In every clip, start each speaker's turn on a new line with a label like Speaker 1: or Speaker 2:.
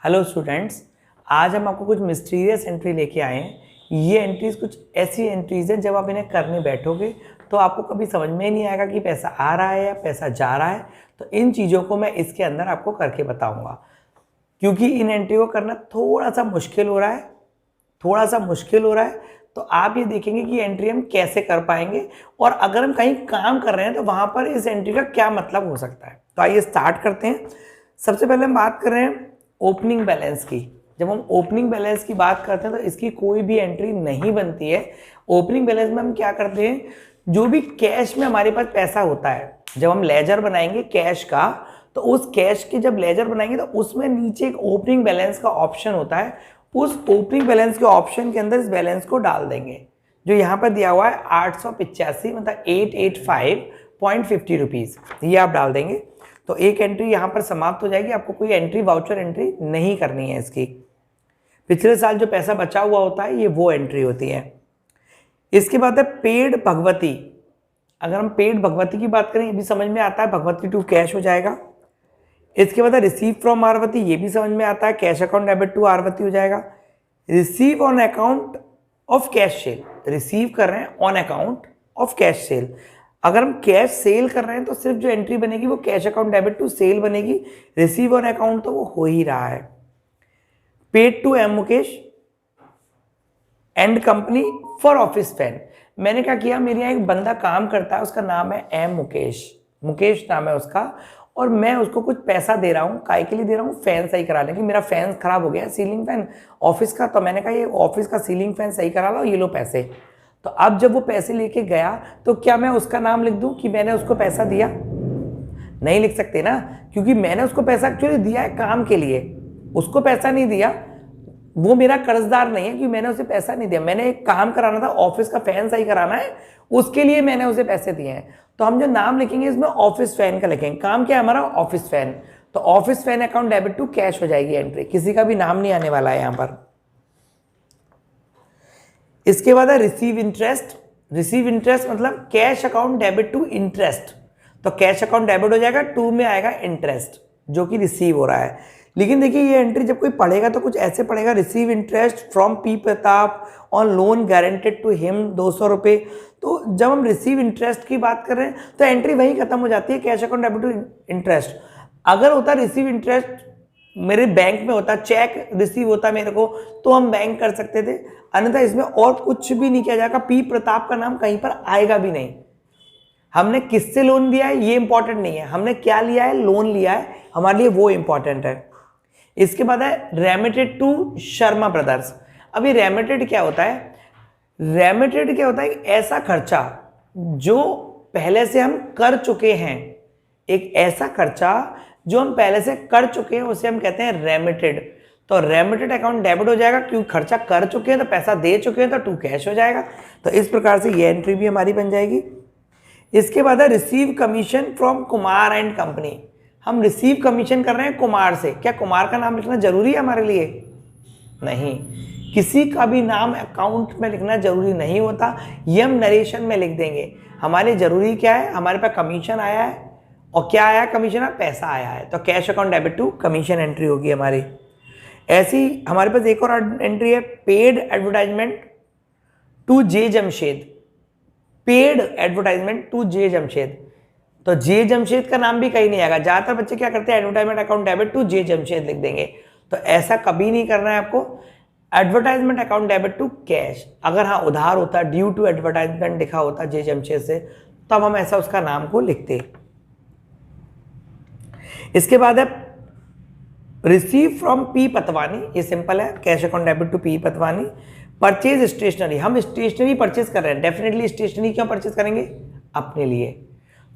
Speaker 1: Hello students, आज हम आपको कुछ मिस्टीरियस एंट्री लेके आए हैं। ये एंट्रीज कुछ ऐसी एंट्रीज हैं जब आप इन्हें करने बैठोगे तो आपको कभी समझ में नहीं आएगा कि पैसा आ रहा है या पैसा जा रहा है। तो इन चीज़ों को मैं इसके अंदर आपको करके बताऊंगा, क्योंकि इन एंट्री को करना थोड़ा सा मुश्किल हो रहा है। तो आप ये देखेंगे कि एंट्री हम कैसे कर पाएंगे और अगर हम कहीं काम कर रहे हैं तो वहाँ पर इस एंट्री का क्या मतलब हो सकता है। तो आइए स्टार्ट करते हैं। सबसे पहले हम बात कर रहे हैं ओपनिंग बैलेंस की। जब हम ओपनिंग बैलेंस की बात करते हैं तो इसकी कोई भी एंट्री नहीं बनती है। ओपनिंग बैलेंस में हम क्या करते हैं, जो भी कैश में हमारे पास पैसा होता है, जब हम लेजर बनाएंगे कैश का, तो उस कैश के जब लेजर बनाएंगे तो उसमें नीचे एक ओपनिंग बैलेंस का ऑप्शन होता है। उस ओपनिंग बैलेंस के ऑप्शन के अंदर इस बैलेंस को डाल देंगे, जो यहाँ पर दिया हुआ है 885 मतलब 885.50 रुपीज़, ये आप डाल देंगे तो एक एंट्री यहाँ पर समाप्त हो जाएगी। आपको कोई एंट्री वाउचर एंट्री नहीं करनी है इसकी। पिछले साल जो पैसा बचा हुआ होता है ये वो एंट्री होती है। इसके बाद है पेड भगवती। अगर हम पेड भगवती की बात करें, ये भी समझ में आता है, भगवती टू कैश हो जाएगा। इसके बाद है रिसीव फ्रॉम आरवती, ये भी समझ में आता है, कैश अकाउंट डेबिट टू आरवती हो जाएगा। Receive on account of cash cell, receive कर रहे हैं on account of cash cell. अगर हम कैश सेल कर रहे हैं तो सिर्फ जो एंट्री बनेगी वो cash account debit to sale बनेगी। रिसीव ऑन अकाउंट तो वो हो ही रहा है। Paid to M Mukesh and company for office fan. मैंने क्या किया, मेरे यहाँ एक बंदा काम करता है, उसका नाम है एम मुकेश, मुकेश नाम है उसका, और मैं उसको कुछ पैसा दे रहा हूँ। काय के लिए दे रहा हूँ? फैन सही करा लें, कि मेरा फैन खराब हो गया, सीलिंग फैन ऑफिस का। तो मैंने कहा ये ऑफिस का सीलिंग फैन सही करा लो, ये लो पैसे। तो अब जब वो पैसे लेके गया तो क्या मैं उसका नाम लिख दूं कि मैंने उसको पैसा दिया? नहीं लिख सकते ना, क्योंकि मैंने उसको पैसा एक्चुअली दिया है काम के लिए, उसको पैसा नहीं दिया। वो मेरा कर्जदार नहीं है, क्योंकि मैंने उसे पैसा नहीं दिया। मैंने एक काम कराना था, ऑफिस का फैन सही कराना है, उसके लिए मैंने उसे पैसे दिए हैं। तो हम जो नाम लिखेंगे इसमें ऑफिस फैन का लिखेंगे। काम क्या है हमारा? Office fan. तो office fan account debit to cash हो जाएगी एंट्री, किसी का भी नाम नहीं आने वाला है यहाँ पर। इसके बाद है रिसीव इंटरेस्ट। रिसीव इंटरेस्ट मतलब cash account debit to interest. तो कैश अकाउंट डेबिट हो जाएगा, टू में आएगा इंटरेस्ट जो कि रिसीव हो रहा है। लेकिन देखिए ये एंट्री जब कोई पढ़ेगा तो कुछ ऐसे पढ़ेगा, receive interest from P Pratap on loan guaranteed to him 200 रुपये। तो जब हम रिसीव इंटरेस्ट की बात कर रहे हैं तो एंट्री वहीं खत्म हो जाती है, cash account debit to interest. अगर होता रिसीव इंटरेस्ट मेरे बैंक में होता, चेक रिसीव होता मेरे को, तो हम बैंक कर सकते थे। अन्यथा इसमें और कुछ भी नहीं किया जाएगा, पी प्रताप का नाम कहीं पर आएगा भी नहीं। हमने किससे लोन लिया है ये इंपॉर्टेंट नहीं है, हमने क्या लिया है, लोन लिया है, हमारे लिए वो इंपॉर्टेंट है। इसके बाद है रेमिटेड टू शर्मा ब्रदर्स। अभी रेमिटेड क्या होता है? रेमिटेड क्या होता है? ऐसा खर्चा जो पहले से हम कर चुके हैं, एक ऐसा खर्चा जो हम पहले से कर चुके हैं उसे हम कहते हैं रेमिटेड। तो रेमिटेड अकाउंट डेबिट हो जाएगा, क्योंकि खर्चा कर चुके हैं तो पैसा दे चुके हैं, तो टू कैश हो जाएगा। तो इस प्रकार से ये एंट्री भी हमारी बन जाएगी। इसके बाद है receive commission from Kumar and company. हम रिसीव कमीशन कर रहे हैं कुमार से। क्या कुमार का नाम लिखना जरूरी है हमारे लिए? नहीं, किसी का भी नाम अकाउंट में लिखना जरूरी नहीं होता, ये हम नरेशन में लिख देंगे। हमारे जरूरी क्या है, हमारे पास कमीशन आया है, और क्या आया कमीशन? पैसा आया है, तो cash account debit to commission entry होगी हमारी। ऐसी हमारे पास एक और एंट्री है, paid advertisement to J Jamshed. Paid advertisement to J Jamshed, तो जे जमशेद का नाम भी कहीं नहीं आएगा। ज्यादातर बच्चे क्या करते हैं, advertisement account debit to J Jamshed लिख देंगे, तो ऐसा कभी नहीं करना है आपको। Advertisement account debit to cash. अगर हाँ उधार होता, ड्यू टू एडवर्टाइजमेंट लिखा होता जे जमशेद से, तब हम ऐसा उसका नाम को लिखते। इसके बाद है रिसीव फ्रॉम पी पतवानी, ये सिंपल है, cash account debit to P Patwani. Purchase stationery, हम स्टेशनरी परचेज कर रहे हैं, डेफिनेटली स्टेशनरी क्यों परचेज करेंगे? अपने लिए।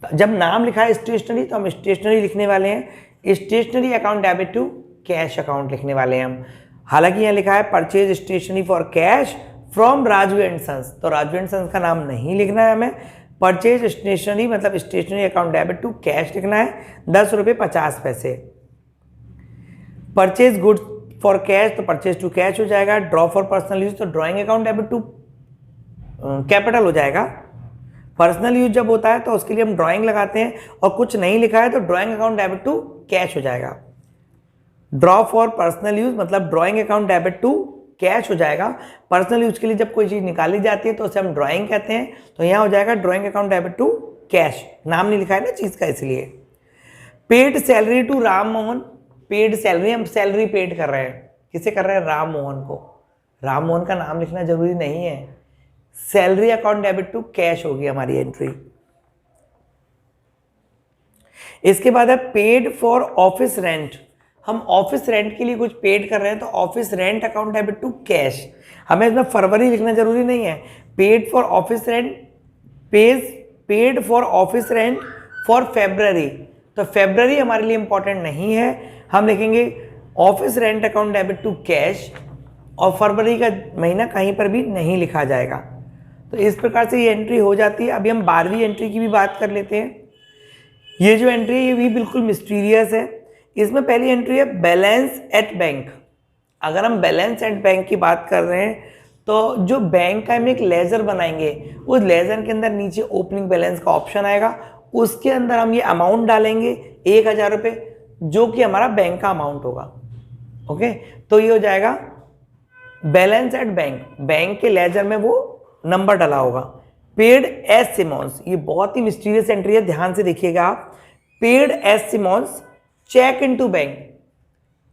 Speaker 1: तो जब नाम लिखा है स्टेशनरी तो हम स्टेशनरी लिखने वाले हैं। Stationery account debit to cash account लिखने वाले हैं हम। हालांकि यहाँ लिखा है purchase stationery for cash from Raju and sons, तो राजू एंड सन्स का नाम नहीं लिखना है हमें। परचेज स्टेशनरी मतलब stationery account debit to cash लिखना है, 10 रुपये 50 पैसे। परचेज गुड्स फॉर कैश तो परचेज टू कैश हो जाएगा। ड्रॉ फॉर पर्सनल यूज तो drawing account debit to capital हो जाएगा। पर्सनल यूज जब होता है तो उसके लिए हम ड्राइंग लगाते हैं, और कुछ नहीं लिखा है तो drawing account debit to cash हो जाएगा। ड्रॉ फॉर पर्सनल यूज मतलब drawing account debit to cash हो जाएगा। पर्सनल यूज के लिए जब कोई चीज निकाली जाती है तो उसे हम ड्राइंग कहते हैं, तो यहाँ हो जाएगा drawing account debit to cash, नाम नहीं लिखा है ना चीज का इसलिए। Paid salary to Ram Mohan, paid salary, हम सैलरी पेड कर रहे हैं, किसे कर रहे हैं? राम मोहन को। राम मोहन का नाम लिखना जरूरी नहीं है। Salary account debit to cash होगी हमारी एंट्री। इसके बाद है पेड फॉर ऑफिस रेंट, हम ऑफिस रेंट के लिए कुछ पेड कर रहे हैं तो office rent account debit to cash. हमें इसमें फरवरी लिखना जरूरी नहीं है। Paid for office rent, paid for office rent for February, तो फेब्रवरी हमारे लिए इंपॉर्टेंट नहीं है, हम लिखेंगे office rent account debit to cash, और फरवरी का महीना कहीं पर भी नहीं लिखा जाएगा। तो इस प्रकार से ये एंट्री हो जाती है। अभी हम 12वीं एंट्री की भी बात कर लेते हैं। ये जो एंट्री है ये भी बिल्कुल मिस्टीरियस है। इसमें पहली एंट्री है बैलेंस एट बैंक। अगर हम बैलेंस एट बैंक की बात कर रहे हैं तो जो बैंक का हम एक लेजर बनाएंगे, उस लेजर के अंदर नीचे ओपनिंग बैलेंस का ऑप्शन आएगा, उसके अंदर हम ये अमाउंट डालेंगे 1000 रुपये, जो कि हमारा बैंक का अमाउंट होगा। ओके, तो ये हो जाएगा बैलेंस एट बैंक, बैंक के लेजर में वो नंबर डाला होगा। पेड एस सिमोन्स, ये बहुत ही मिस्टीरियस एंट्री है, ध्यान से देखिएगा आप। Paid S Simmons cheque into bank,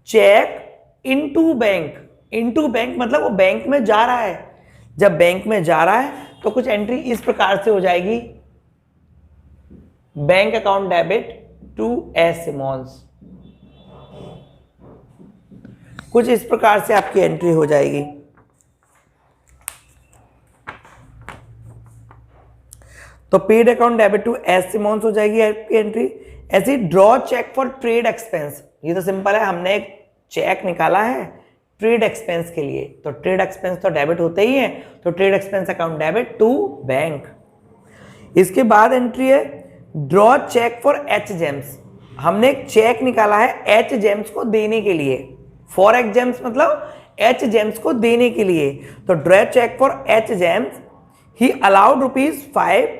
Speaker 1: cheque into bank, into bank मतलब वो बैंक में जा रहा है। जब बैंक में जा रहा है तो कुछ एंट्री इस प्रकार से हो जाएगी, bank account debit to S Simmons, कुछ इस प्रकार से आपकी एंट्री हो जाएगी। तो paid account debit to S Simmons हो जाएगी आपकी एंट्री। ऐसी draw cheque for trade expense, ये तो सिंपल है, हमने एक चेक निकाला है ट्रेड एक्सपेंस के लिए, तो ट्रेड एक्सपेंस तो डेबिट होते ही है, तो trade expense account debit to bank. इसके बाद एंट्री है draw cheque for H James, हमने एक चेक निकाला है एच जेम्स को देने के लिए, फॉर एच जेम्स मतलब एच जेम्स को देने के लिए, तो draw cheque for H James, he allowed ₹5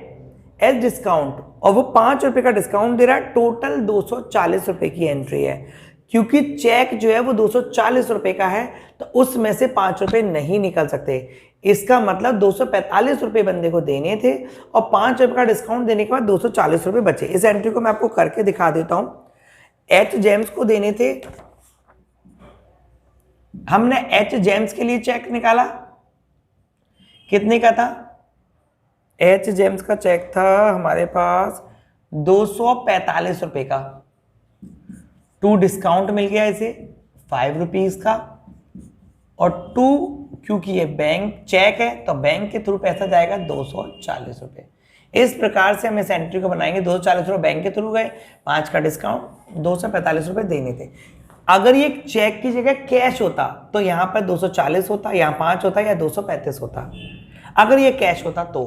Speaker 1: as discount, और वो 5 रुपए का डिस्काउंट दे रहा है, टोटल 240 रुपए की एंट्री है। क्योंकि चेक जो है वो 240 रुपए का है तो उसमें से 5 रुपए नहीं निकल सकते, इसका मतलब 245 रुपए बंदे को देने थे और 5 रुपए का डिस्काउंट देने के बाद 240 रुपए बचे। इस एंट्री को मैं आपको करके दिखा देता हूं। एच जेम्स को देने थे, हमने एच जेम्स के लिए चेक निकाला, कितने का था? एच जेम्स का चेक था हमारे पास 245 रुपए का, टू डिस्काउंट मिल गया इसे 5 रुपीज का, और टू क्योंकि ये बैंक चेक है तो बैंक के थ्रू पैसा जाएगा 240 रुपए। इस प्रकार से हम इस एंट्री को बनाएंगे। 240 रुपए बैंक के थ्रू गए, 5 का डिस्काउंट, 245 रुपए देने थे। अगर ये चेक की जगह कैश होता तो यहाँ पर 240 होता, यहाँ 5 होता या 235 होता। अगर ये कैश होता तो,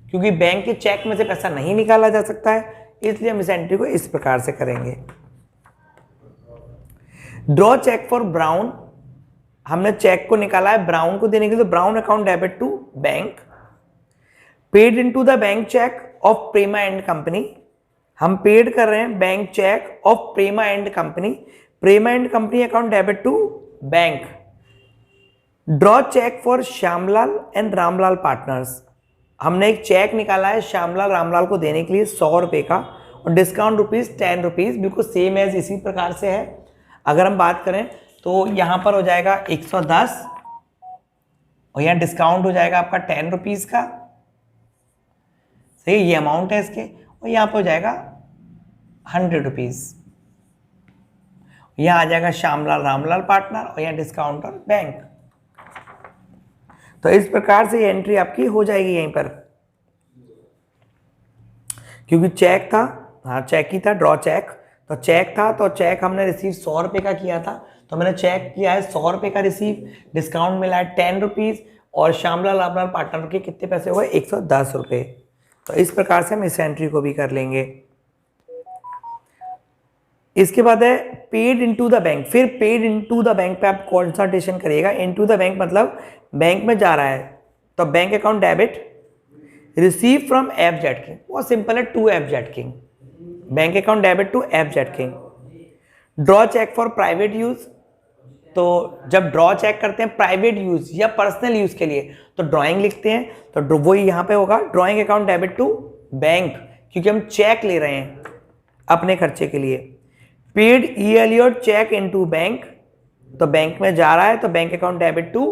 Speaker 1: क्योंकि बैंक के चेक में से पैसा नहीं निकाला जा सकता है, इसलिए हम इस एंट्री को इस प्रकार से करेंगे। ड्रॉ चेक फॉर ब्राउन, हमने चेक को निकाला है ब्राउन को देने के लिए, Brown account debit to bank. Paid into the bank cheque of Prema and company, हम पेड कर रहे हैं bank cheque of Prema and company, Prema and company account debit to bank. Draw cheque for Shyamlal and Ramlal partners, हमने एक चेक निकाला है श्यामलाल रामलाल को देने के लिए 100 रुपए का, और डिस्काउंट ₹10 बिल्कुल सेम एज इसी प्रकार से है। अगर हम बात करें तो यहाँ पर हो जाएगा 110 और यहाँ डिस्काउंट हो जाएगा आपका 10 रुपीज का, सही, ये अमाउंट है इसके, और यहाँ पर हो जाएगा 100 रुपीज। यहाँ आ जाएगा श्यामलाल रामलाल पार्टनर और यहाँ डिस्काउंट और बैंक। तो इस प्रकार से ये एंट्री आपकी हो जाएगी यहीं पर, क्योंकि चेक था, हाँ चेक ही था, ड्रॉ चेक, तो चेक था, तो चेक हमने रिसीव 100 रुपए का किया था, तो मैंने चेक किया है 100 रुपए का रिसीव, डिस्काउंट मिला है 10 रुपीज, और श्यामलाल रामलाल पार्टनर के कितने पैसे हुए? 110 रुपए। तो इस प्रकार से हम इस एंट्री को भी कर लेंगे। इसके बाद है पेड इनटू द बैंक, फिर पेड इनटू द बैंक पे आप कंसल्टेशन करिएगा। इनटू द बैंक मतलब बैंक में जा रहा है, तो bank account debit receive from F Z King, बहुत सिंपल है, to F Z King, bank account debit to F Z King. Draw cheque for private use, तो जब ड्रॉ चेक करते हैं प्राइवेट यूज या पर्सनल यूज के लिए तो ड्रॉइंग लिखते हैं, तो वही यहाँ पे होगा drawing account debit to bank, क्योंकि हम चेक ले रहे हैं अपने खर्चे के लिए। Paid E Elliott cheque into bank, तो बैंक में जा रहा है, तो bank account debit to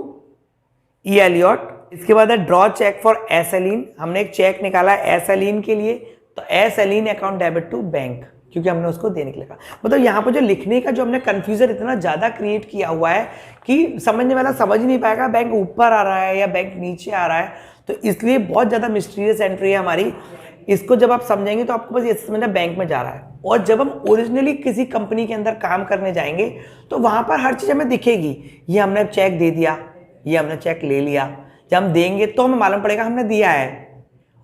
Speaker 1: E Elliott. इसके बाद है ड्रॉ चेक फॉर एसएलीन, हमने एक चेक निकाला है एसएलीन के लिए, तो एसएलीन अकाउंट डेबिट टू बैंक, क्योंकि हमने उसको देने के लिए कहा। मतलब यहाँ पर जो लिखने का जो हमने कंफ्यूजन इतना ज्यादा क्रिएट किया हुआ है कि समझने वाला समझ नहीं पाएगा बैंक ऊपर आ रहा है या बैंक नीचे आ रहा है, तो इसलिए बहुत ज्यादा मिस्टीरियस एंट्री है हमारी। इसको जब आप समझेंगे तो आपको बस ये समझना बैंक में जा रहा है। और जब हम ओरिजिनली किसी कंपनी के अंदर काम करने जाएंगे तो वहां पर हर चीज हमें दिखेगी, ये हमने चेक दे दिया, ये हमने चेक ले लिया। जब हम देंगे तो हमें मालूम पड़ेगा हमने दिया है,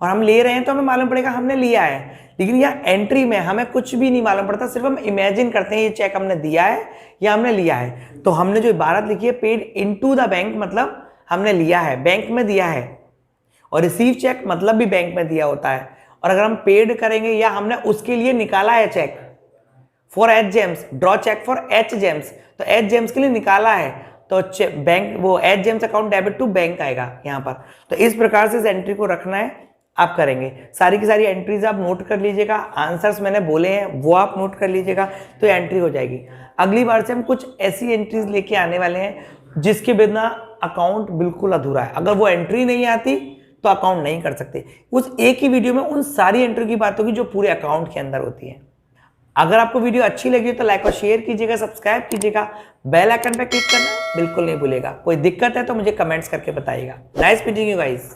Speaker 1: और हम ले रहे हैं तो हमें मालूम पड़ेगा हमने लिया है। लेकिन यहाँ एंट्री में हमें कुछ भी नहीं मालूम पड़ता, सिर्फ हम इमेजिन करते हैं ये चेक हमने दिया है या हमने लिया है। तो हमने जो इबारत लिखी है पेड इनटू द बैंक, मतलब हमने लिया है, बैंक में दिया है। और रिसीव चेक मतलब भी बैंक में दिया होता है। और अगर हम पेड करेंगे या हमने उसके लिए निकाला है cheque for H James, draw cheque for H James, तो एच जेम्स के लिए निकाला है, तो बैंक वो H James account debit to bank आएगा यहाँ पर। तो इस प्रकार से इस एंट्री को रखना है, आप करेंगे। सारी की सारी एंट्रीज आप नोट कर लीजिएगा, आंसर्स मैंने बोले हैं वो आप नोट कर लीजिएगा, तो एंट्री हो जाएगी। अगली बार से हम कुछ ऐसी एंट्रीज लेके आने वाले हैं जिसके बिना अकाउंट बिल्कुल अधूरा है। अगर वो एंट्री नहीं आती तो अकाउंट नहीं कर सकते। उस एक ही वीडियो में उन सारी एंट्री की बात होगी जो पूरे अकाउंट के अंदर होती है। अगर आपको वीडियो अच्छी लगी तो लाइक और शेयर कीजिएगा, सब्सक्राइब कीजिएगा, बेल आइकन पर क्लिक करना बिल्कुल नहीं भूलेगा। कोई दिक्कत है तो मुझे कमेंट्स करके बताइएगा। Nice meeting you guys.